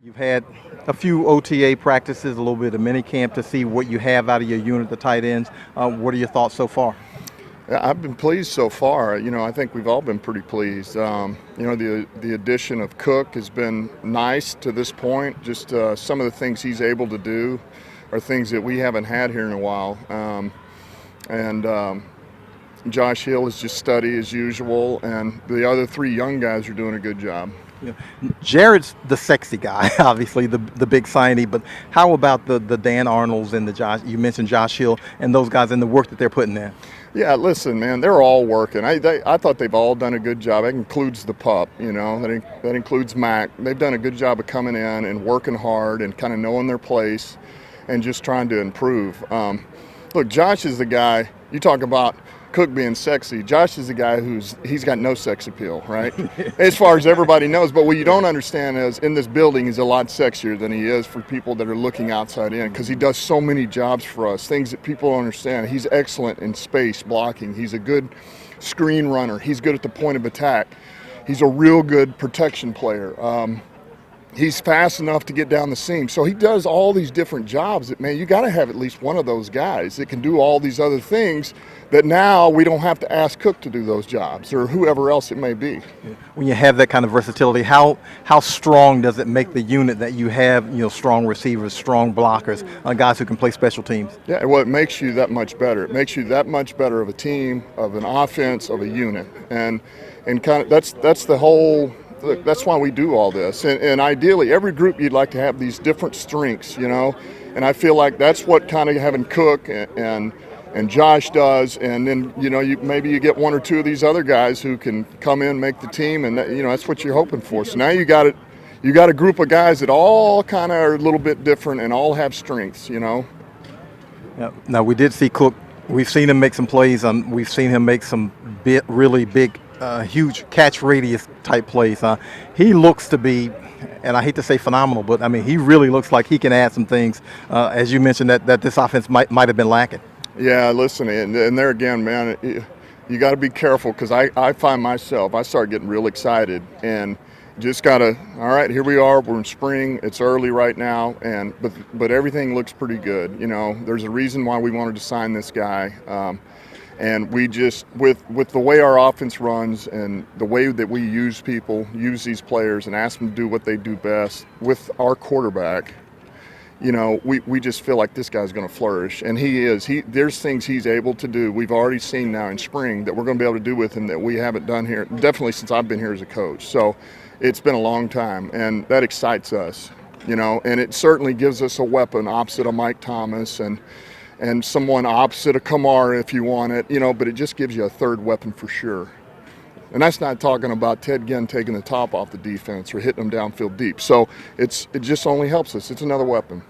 You've had a few OTA practices, a little bit of minicamp to see what you have out of your unit, the tight ends. What are your thoughts so far? Yeah, I've been pleased so far. I think we've all been pretty pleased. The addition of Cook has been nice to this point. Just some of the things he's able to do are things that we haven't had here in a while. And Josh Hill is just steady as usual, and the other three young guys are doing a good job. Yeah. Jared's the sexy guy, obviously the big signee. But how about the Dan Arnolds and the Josh? You mentioned Josh Hill and those guys and the work that they're putting in. Yeah, listen, man, they're all working. I thought they've all done a good job. That includes the pup, that includes Mac. They've done a good job of coming in and working hard and kind of knowing their place and just trying to improve. Look, Josh is the guy. You talk about Cook being sexy. Josh is the guy he's got no sex appeal, right? As far as everybody knows. But what you don't understand is in this building, he's a lot sexier than he is for people that are looking outside in, because he does so many jobs for us, things that people don't understand. He's excellent in space blocking. He's a good screen runner. He's good at the point of attack. He's a real good protection player. He's fast enough to get down the seam. So he does all these different jobs that, man, you got to have at least one of those guys that can do all these other things that now we don't have to ask Cook to do those jobs or whoever else it may be. When you have that kind of versatility, how strong does it make the unit that you have, strong receivers, strong blockers, guys who can play special teams? Yeah, well, it makes you that much better. It makes you that much better of a team, of an offense, of a unit. And kind of that's the whole. Look, that's why we do all this. And ideally, every group you'd like to have these different strengths, And I feel like that's what kind of having Cook and Josh does. And then, maybe you get one or two of these other guys who can come in, make the team, and that's what you're hoping for. So now you got a group of guys that all kind of are a little bit different and all have strengths, Yeah. Now we did see Cook. We've seen him make some plays. We've seen him make some really big. Huge catch radius type plays. He looks to be, and I hate to say phenomenal, but I mean he really looks like he can add some things, as you mentioned that this offense might have been lacking. Yeah, listen, and there again, man, you got to be careful, because I find myself, I start getting real excited and just gotta. All right, here we are. We're in spring. It's early right now, but everything looks pretty good. There's a reason why we wanted to sign this guy. And we just, with the way our offense runs and the way that we use these players and ask them to do what they do best with our quarterback, we just feel like this guy's going to flourish. And he is. There's things he's able to do. We've already seen now in spring that we're going to be able to do with him that we haven't done here, definitely since I've been here as a coach. So it's been a long time, and that excites us, and it certainly gives us a weapon opposite of Mike Thomas and someone opposite of Kamara if you want it, but it just gives you a third weapon for sure. And that's not talking about Ted Ginn taking the top off the defense or hitting them downfield deep. So it just only helps us. It's another weapon.